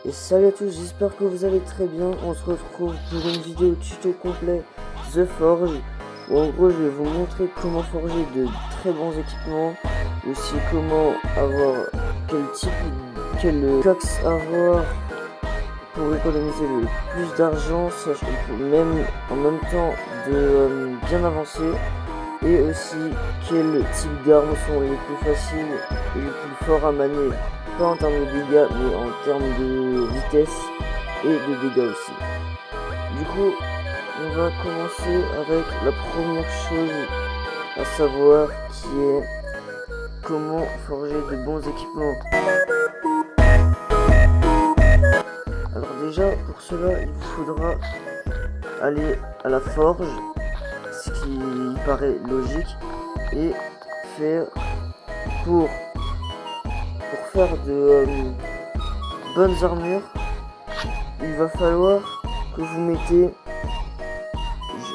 Et salut à tous, j'espère que vous allez très bien. On se retrouve pour une vidéo tuto complet The Forge, où en gros je vais vous montrer comment forger de très bons équipements, aussi comment avoir quel cox avoir pour économiser le plus d'argent, même en même temps de bien avancer, et aussi quel type d'armes sont les plus faciles et les plus forts à manier, pas en termes de dégâts mais en termes de vitesse et de dégâts aussi. Du coup, on va commencer avec la première chose à savoir, qui est comment forger de bons équipements. Alors déjà, pour cela, il vous faudra aller à la forge, ce qui paraît logique, et faire pour faire de bonnes armures, il va falloir que vous mettez,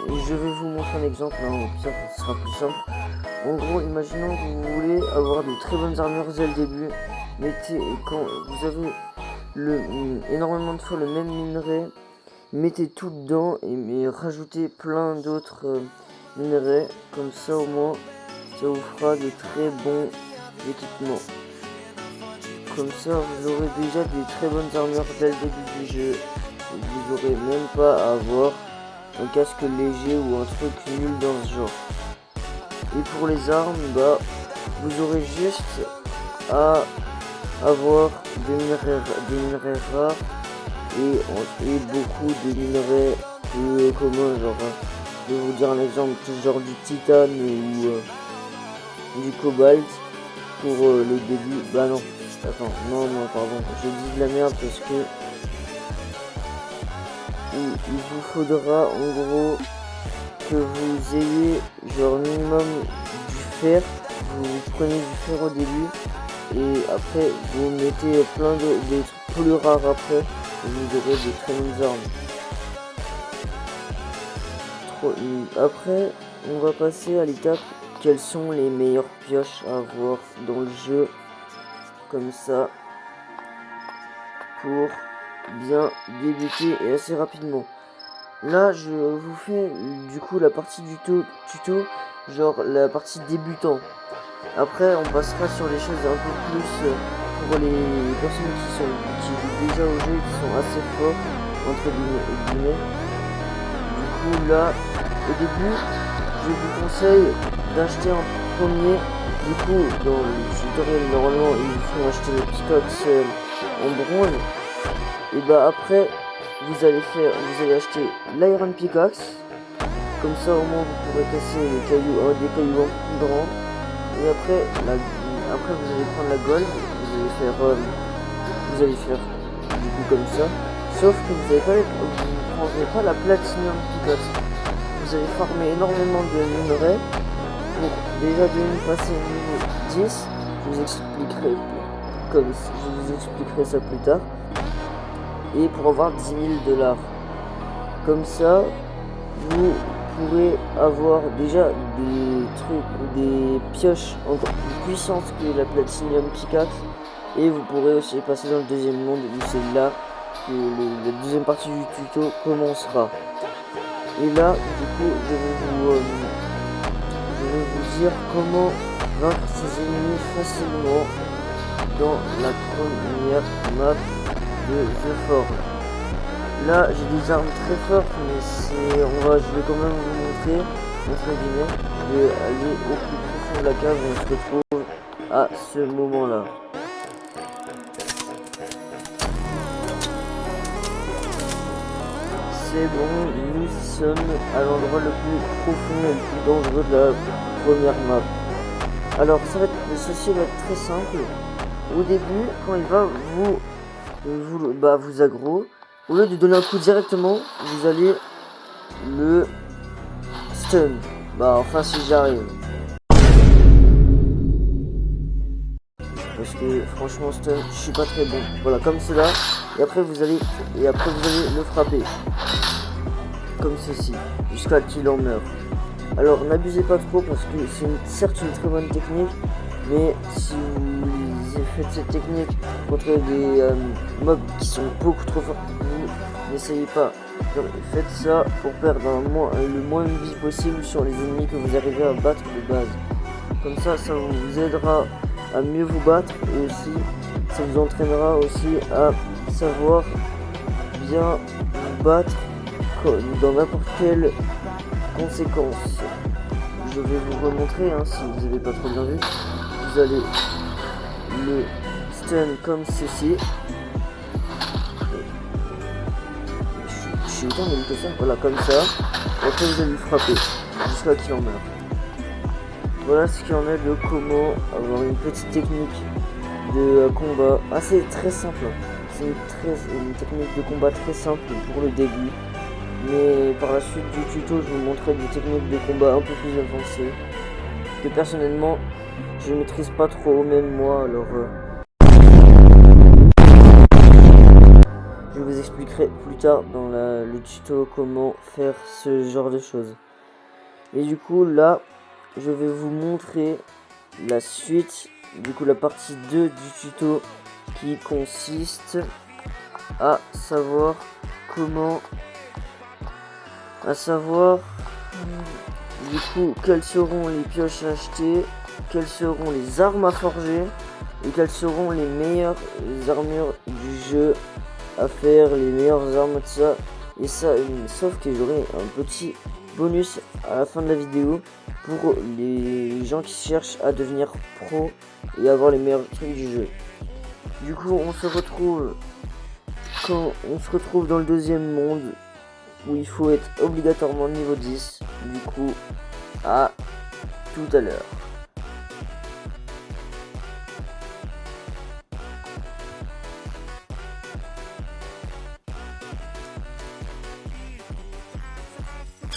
je vais vous montrer un exemple, hein, ça sera plus simple. En gros, imaginons que vous voulez avoir de très bonnes armures dès le début, quand vous avez énormément de fois le même minerai, mettez tout dedans et rajoutez plein d'autres minerais, comme ça au moins ça vous fera de très bons équipements. Comme ça vous aurez déjà des très bonnes armures dès le début du jeu, et vous n'aurez même pas à avoir un casque léger ou un truc nul dans ce genre. Et pour les armes, vous aurez juste à avoir des minerais rares et beaucoup de minerais plus communs, genre je vais vous dire un exemple, genre du titane ou du cobalt pour le début. Non, attends, non, pardon, je dis de la merde parce que il vous faudra en gros que vous ayez genre minimum du fer. Vous prenez du fer au début et après vous mettez plein des trucs plus rares après, et vous aurez de très bonnes armes. Après on va passer à l'étape quelles sont les meilleures pioches à avoir dans le jeu, comme ça, pour bien débuter et assez rapidement. Là je vous fais du coup la partie du tuto, genre la partie débutant. Après on passera sur les choses un peu plus pour les personnes qui jouent déjà au jeu et qui sont assez forts entre guillemets. Du coup là au début je vous conseille d'acheter en premier. Du coup dans le tutoriel normalement il faut acheter le pickaxe en bronze, et après vous allez acheter l'iron pickaxe, comme ça au moins vous pourrez casser des cailloux un peu plus grands. Et après vous allez prendre la gold, vous allez faire du coup comme ça, sauf que vous ne prendrez pas la platinum pickaxe. Vous allez farmer énormément de minerais pour déjà passer au niveau 10. Je vous expliquerai ça plus tard. Et pour avoir 10 000 $. Comme ça, vous pourrez avoir déjà des pioches encore plus puissantes que la Platinum Pickaxe. Et vous pourrez aussi passer dans le deuxième monde, où c'est là que la deuxième partie du tuto commencera. Et là, du coup, je vais vous dire comment vaincre ces ennemis facilement dans la première map de The Forge. Là j'ai des armes très fortes, mais je vais quand même vous montrer, entre guillemets. Je vais aller au plus profond de la cave où on se retrouve à ce moment là. C'est bon, nous sommes à l'endroit le plus profond et le plus dangereux de la première map. Alors ceci va être très simple. Au début, quand il va vous aggro, au lieu de donner un coup directement, vous allez le stun. Enfin si j'arrive. Parce que franchement stun, je suis pas très bon. Voilà, comme cela. Et après vous allez le frapper. Comme ceci. Jusqu'à qu'il en meure. Alors n'abusez pas trop parce que c'est certes une très bonne technique. Mais si vous faites cette technique contre des mobs qui sont beaucoup trop forts pour vous, n'essayez pas. Genre, faites ça pour perdre le moins de vie possible sur les ennemis que vous arrivez à battre de base. Comme ça vous aidera à mieux vous battre et aussi ça vous entraînera aussi à savoir bien vous battre dans n'importe quelle conséquence. Je vais vous remontrer si vous n'avez pas trop bien vu. Vous allez le stun comme ceci. Je suis autant de que ça. Voilà, comme ça. Et après vous allez le frapper jusqu'à qu'il en meure. Voilà ce qu'il en est de comment avoir une petite technique de combat assez très simple. C'est une technique de combat très simple pour le début. Mais par la suite du tuto, je vous montrerai des techniques de combat un peu plus avancées que personnellement je ne maîtrise pas trop, même moi. Alors je vous expliquerai plus tard dans le tuto comment faire ce genre de choses. Et du coup là, je vais vous montrer la suite, du coup la partie 2 du tuto qui consiste à savoir du coup quelles seront les pioches à acheter, quelles seront les armes à forger et quelles seront les meilleures armures du jeu à faire, les meilleures armes, tout ça. Et ça, sauf que j'aurai un petit bonus à la fin de la vidéo pour les gens qui cherchent à devenir pro et avoir les meilleurs trucs du jeu. Du coup, on se retrouve dans le deuxième monde où il faut être obligatoirement niveau 10. Du coup, à tout à l'heure.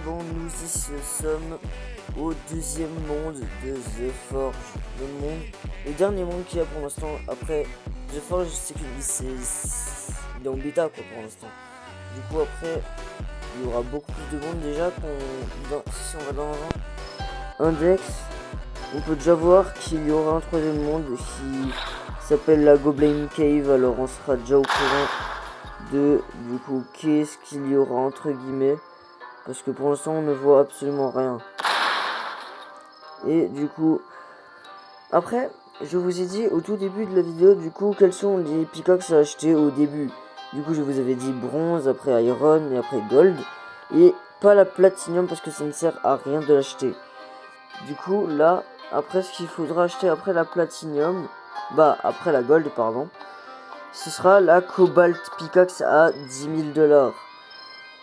Bon, nous y sommes au deuxième monde de The Forge. Le dernier monde qu'il y a pour l'instant. Après The Forge, c'est qu'il est en bêta quoi pour l'instant. Du coup après, il y aura beaucoup plus de monde déjà si on va dans Index. On peut déjà voir qu'il y aura un troisième monde qui s'appelle la Goblin Cave. Alors on sera déjà au courant de du coup qu'est-ce qu'il y aura entre guillemets. Parce que pour l'instant on ne voit absolument rien. Et du coup, après, je vous ai dit au tout début de la vidéo, du coup, quels sont les pickaxes à acheter au début. Du coup, je vous avais dit bronze, après iron et après gold. Et pas la platinum parce que ça ne sert à rien de l'acheter. Du coup, là, après ce qu'il faudra acheter après la platinum, après la gold, pardon, ce sera la cobalt pickaxe à 10 000 $.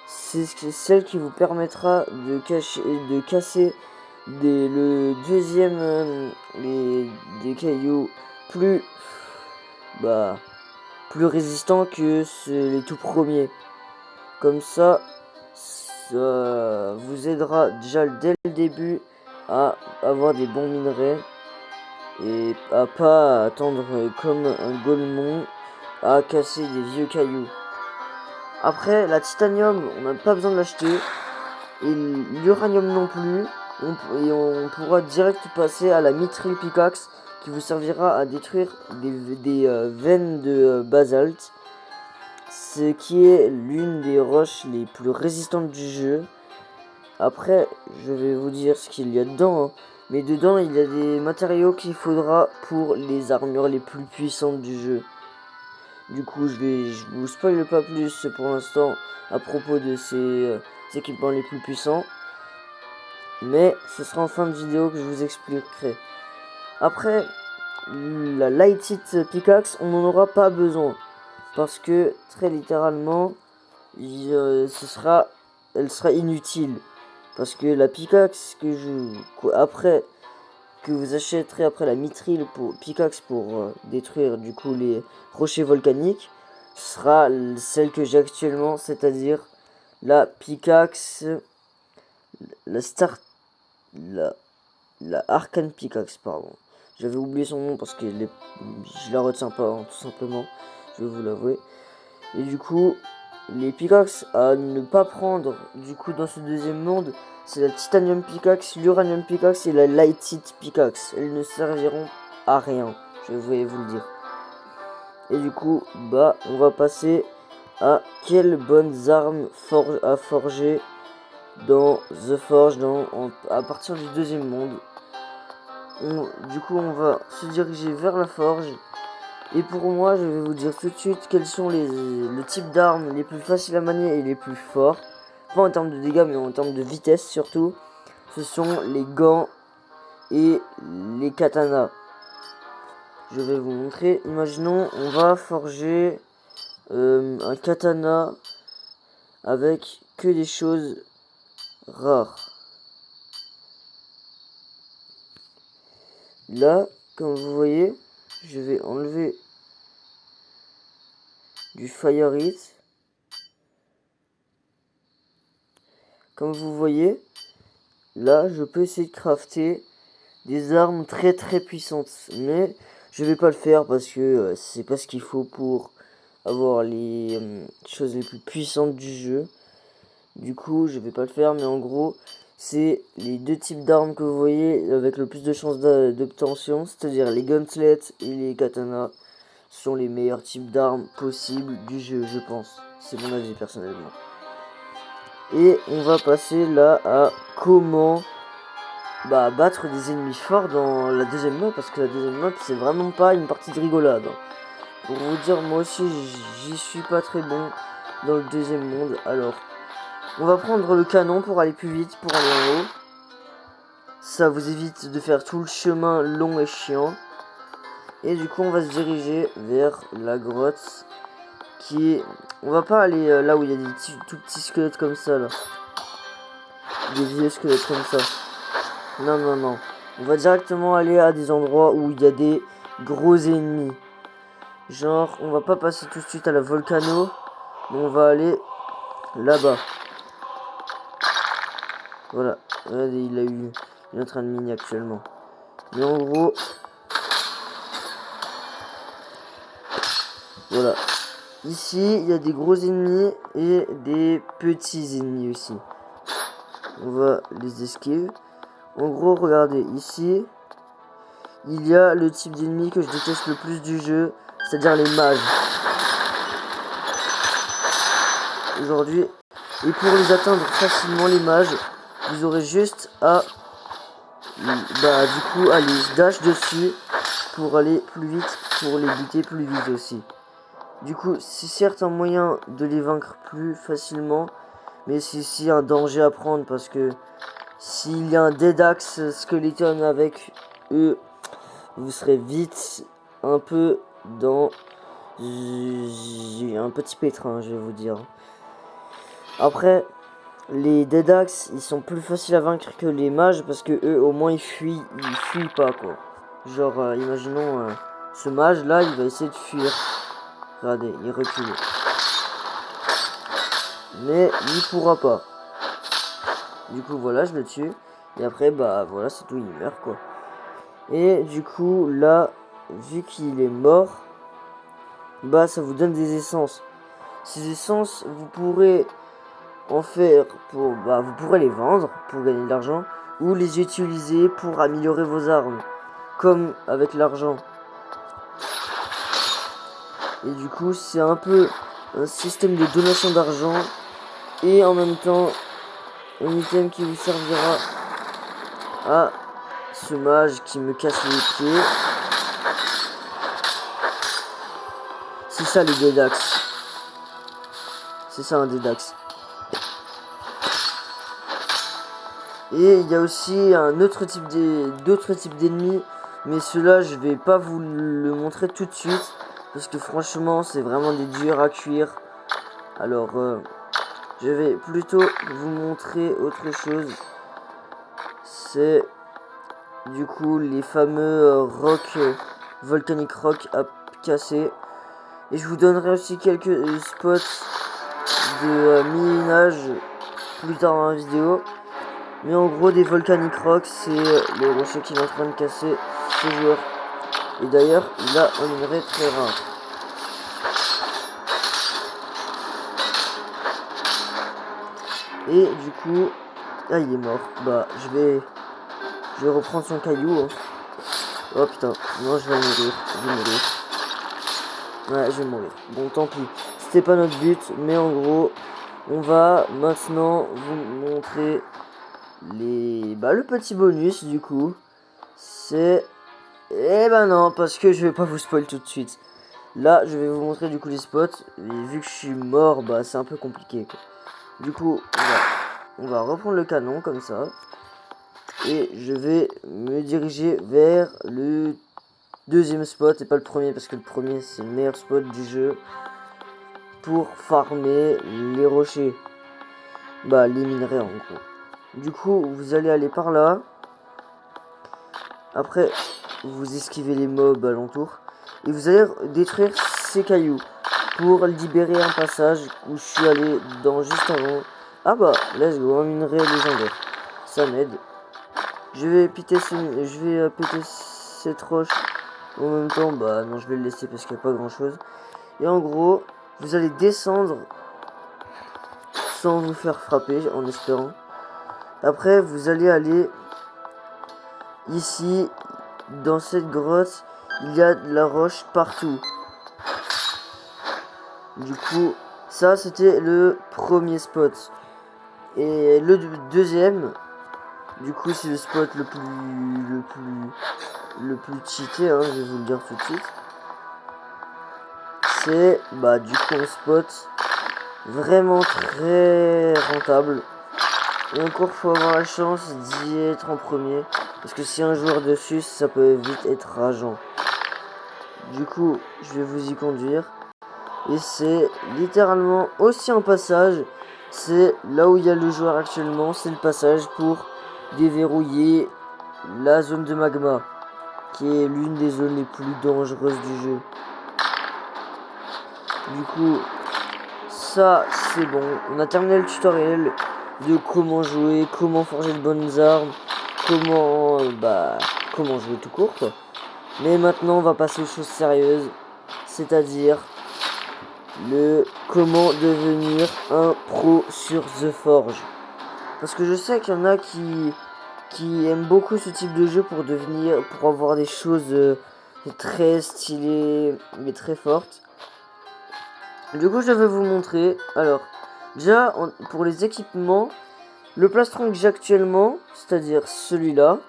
C'est celle qui vous permettra de casser le deuxième des cailloux plus résistants que les tout premiers. Comme ça vous aidera déjà dès le début à avoir des bons minerais et à pas attendre comme un golemon à casser des vieux cailloux. Après, la titanium, on n'a pas besoin de l'acheter. Et l'uranium non plus. On pourra direct passer à la mithril pickaxe qui vous servira à détruire des veines de basalte. Ce qui est l'une des roches les plus résistantes du jeu. Après, je vais vous dire ce qu'il y a dedans. Mais dedans, il y a des matériaux qu'il faudra pour les armures les plus puissantes du jeu. Du coup, je vous spoil pas plus pour l'instant à propos de ces équipements les plus puissants. Mais ce sera en fin de vidéo que je vous expliquerai. Après, la lighted pickaxe, on n'en aura pas besoin. Parce que, très littéralement, elle sera inutile. Parce que la pickaxe que vous achèterez après la mithril pickaxe pour détruire du coup les rochers volcaniques sera celle que j'ai actuellement, c'est-à-dire la pickaxe, la arcane pickaxe, pardon. J'avais oublié son nom parce que je la retiens pas, tout simplement, je vais vous l'avouer. Et du coup, les pickaxes à ne pas prendre du coup dans ce deuxième monde, c'est la titanium pickaxe, l'uranium pickaxe et la lighted pickaxe. Elles ne serviront à rien, je vais vous le dire. Et du coup, bah, on va passer à quelles bonnes armes à forger dans The Forge, à partir du deuxième monde. Du coup, on va se diriger vers la forge. Et pour moi, je vais vous dire tout de suite quels sont le type d'armes les plus faciles à manier et les plus forts. Pas en termes de dégâts, mais en termes de vitesse surtout. Ce sont les gants et les katanas. Je vais vous montrer. Imaginons, on va forger un katana avec que des choses rares. Là, comme vous voyez, je vais enlever du Fire Hit. Comme vous voyez, là, je peux essayer de crafter des armes très très puissantes. Mais je vais pas le faire parce que c'est pas ce qu'il faut pour avoir les choses les plus puissantes du jeu. Du coup, je vais pas le faire. Mais en gros, c'est les deux types d'armes que vous voyez avec le plus de chances d'obtention. C'est-à-dire les gauntlets et les katanas sont les meilleurs types d'armes possibles du jeu, je pense. C'est mon avis personnellement. Et on va passer là à comment battre des ennemis forts dans la deuxième map, parce que la deuxième map c'est vraiment pas une partie de rigolade. Pour vous dire, moi aussi j'y suis pas très bon dans le deuxième monde. Alors, on va prendre le canon pour aller plus vite, pour aller en haut. Ça vous évite de faire tout le chemin long et chiant. Et du coup on va se diriger vers la grotte qui est... On va pas aller là où il y a des tout petits squelettes comme ça là. Des vieux squelettes comme ça. Non, non, non. On va directement aller à des endroits où il y a des gros ennemis. Genre, on va pas passer tout de suite à la volcano. Mais on va aller là-bas. Voilà. Regardez, il est en train de miner actuellement. Mais en gros... Voilà. Ici, il y a des gros ennemis et des petits ennemis aussi. On va les esquiver. En gros, regardez, ici, il y a le type d'ennemi que je déteste le plus du jeu, c'est-à-dire les mages. Aujourd'hui, et pour les atteindre facilement, les mages, vous aurez juste à, du coup, aller dash dessus pour aller plus vite, pour les buter plus vite aussi. Du coup, c'est certes un moyen de les vaincre plus facilement, mais c'est aussi un danger à prendre parce que s'il y a un Dead Axe Skeleton avec eux, vous serez vite un peu dans un petit pétrin, je vais vous dire. Après, les Dead Axe, ils sont plus faciles à vaincre que les mages parce que eux, au moins, ils fuient pas quoi. Genre, imaginons ce mage là, il va essayer de fuir. Regardez, il recule. Mais il pourra pas. Du coup, voilà, je le tue. Et après, voilà, c'est tout, il meurt, quoi. Et du coup, là, vu qu'il est mort, ça vous donne des essences. Ces essences, vous pourrez en faire vous pourrez les vendre pour gagner de l'argent ou les utiliser pour améliorer vos armes, comme avec l'argent. Et du coup, c'est un peu un système de donation d'argent et en même temps un item qui vous servira à ce mage qui me casse les pieds. C'est ça les Dead Axe. C'est ça un Dead Axe. Et il y a aussi un autre type d'autres types d'ennemis, mais ceux-là je vais pas vous le montrer tout de suite parce que franchement c'est vraiment des durs à cuire. Alors je vais plutôt vous montrer autre chose. C'est du coup les fameux volcanic rock à casser. Et je vous donnerai aussi quelques spots de minage plus tard dans la vidéo. Mais en gros, des volcanic rocks, c'est les rochers qu'il est en train de casser ce joueur. Et d'ailleurs, il a un minerai très rare. Et du coup, il est mort. Je vais reprendre son caillou. Hein. Oh putain, non, je vais mourir. Je vais mourir. Ouais, je vais mourir. Bon, tant pis. C'était pas notre but, mais en gros, on va maintenant vous montrer le petit bonus du coup. C'est... Eh ben non, parce que je vais pas vous spoil tout de suite. Là, je vais vous montrer du coup les spots. Et vu que je suis mort, bah c'est un peu compliqué quoi. Du coup, on va reprendre le canon comme ça. Et je vais me diriger vers le deuxième spot et pas le premier parce que le premier c'est le meilleur spot du jeu pour farmer les rochers. Bah les minerais en gros. Du coup, vous allez aller par là. Après, vous esquivez les mobs alentour. Et vous allez détruire ces cailloux pour libérer un passage où je suis allé dans juste avant. Ah bah, let's go, un minerai légendaire. Ça m'aide. Je vais péter cette roche. En même temps, bah non, je vais le laisser parce qu'il n'y a pas grand chose. Et en gros, vous allez descendre sans vous faire frapper, en espérant. Après, vous allez aller ici, dans cette grotte, il y a de la roche partout. Du coup, ça c'était le premier spot. Et le deuxième, du coup, c'est le spot le plus cheaté, hein, je vais vous le dire tout de suite. C'est, bah, du coup, un spot vraiment très rentable. Et encore, faut avoir la chance d'y être en premier. Parce que si un joueur dessus, ça peut vite être rageant. Du coup, je vais vous y conduire. Et c'est littéralement aussi un passage. C'est là où il y a le joueur actuellement. C'est le passage pour déverrouiller la zone de magma. Qui est l'une des zones les plus dangereuses du jeu. Du coup, ça c'est bon. On a terminé le tutoriel de comment jouer, comment forger de bonnes armes, comment jouer tout court quoi. Mais maintenant on va passer aux choses sérieuses, c'est-à-dire le comment devenir un pro sur The Forge. Parce que je sais qu'il y en a qui aiment beaucoup ce type de jeu pour avoir des choses très stylées mais très fortes. Du coup, je vais vous montrer. Alors, déjà, pour les équipements, le plastron que j'ai actuellement, c'est-à-dire celui-là,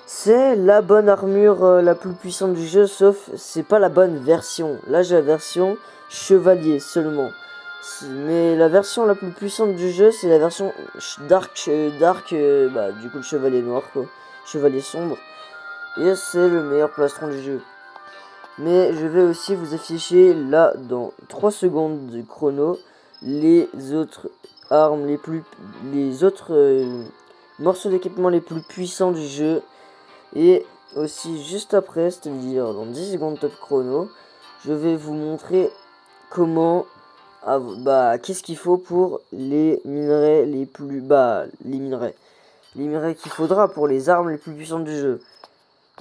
c'est la bonne armure la plus puissante du jeu, sauf c'est pas la bonne version. Là, j'ai la version chevalier seulement. Mais la version la plus puissante du jeu, c'est la version dark, du coup le chevalier noir quoi, chevalier sombre. Et c'est le meilleur plastron du jeu. Mais je vais aussi vous afficher là dans 3 secondes de chrono les autres armes les autres morceaux d'équipement les plus puissants du jeu. Et aussi juste après, c'est-à-dire dans 10 secondes top chrono, je vais vous montrer comment qu'est-ce qu'il faut pour les minerais les minerais qu'il faudra pour les armes les plus puissantes du jeu.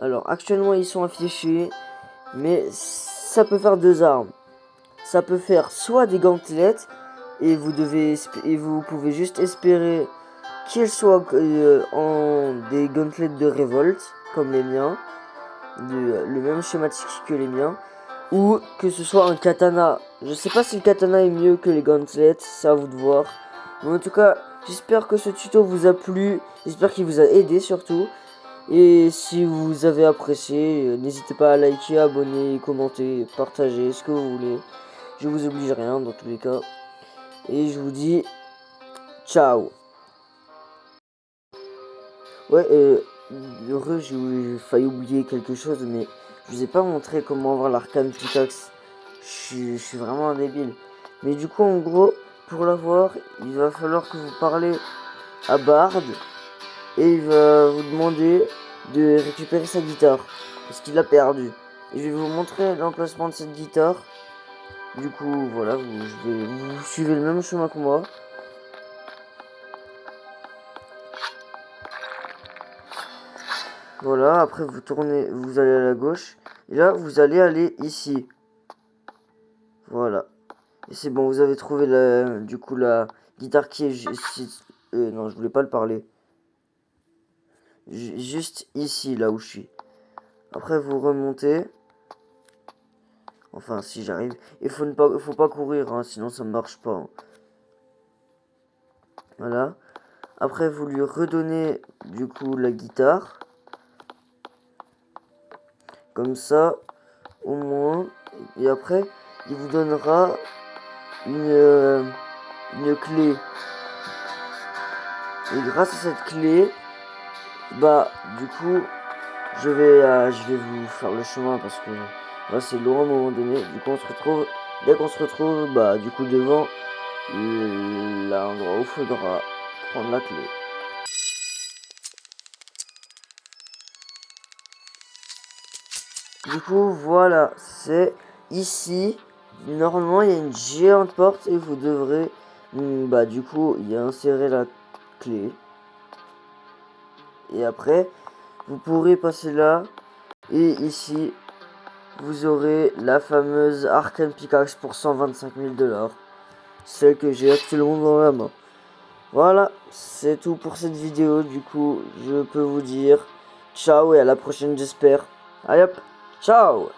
Alors actuellement ils sont affichés. Mais ça peut faire deux armes. Ça peut faire soit des gantelets et vous pouvez juste espérer qu'ils soient en des gantelets de révolte comme les miens, le même schématique que les miens, ou que ce soit un katana. Je sais pas si le katana est mieux que les gantelets, c'est à vous de voir. Mais en tout cas, j'espère que ce tuto vous a plu, j'espère qu'il vous a aidé surtout. Et si vous avez apprécié, n'hésitez pas à liker, abonner, commenter, partager, ce que vous voulez. Je vous oblige rien dans tous les cas. Et je vous dis ciao. Ouais, heureux, j'ai failli oublier quelque chose, mais je vous ai pas montré comment avoir l'arcane pickaxe. Je suis vraiment un débile. Mais du coup, en gros, pour l'avoir, il va falloir que vous parlez à Bard. Et il va vous demander de récupérer sa guitare. Parce qu'il l'a perdu. Et je vais vous montrer l'emplacement de cette guitare. Du coup, voilà, vous suivez le même chemin que moi. Voilà, après vous tournez, vous allez à la gauche. Et là, vous allez aller ici. Voilà. Et c'est bon, vous avez trouvé du coup la guitare qui est ici. Non, je voulais pas le parler. Juste ici, là où je suis. Après vous remontez. Enfin si j'arrive. Il faut pas courir hein, sinon ça ne marche pas. Hein. Voilà. Après vous lui redonnez du coup la guitare. Comme ça au moins. Et après il vous donnera une clé. Et grâce à cette clé, bah du coup je vais vous faire le chemin parce que là c'est loin à un moment donné. Du coup on se retrouve, dès qu'on se retrouve, bah du coup devant l'endroit où il faudra prendre la clé. Du coup voilà, c'est ici. Normalement il y a une géante porte et vous devrez bah du coup y insérer la clé. Et après vous pourrez passer là. Et ici vous aurez la fameuse Arcane Pickaxe pour 125 000 $. Celle que j'ai actuellement dans la main. Voilà, c'est tout pour cette vidéo. Du coup, je peux vous dire ciao et à la prochaine, j'espère. Allez hop, ciao!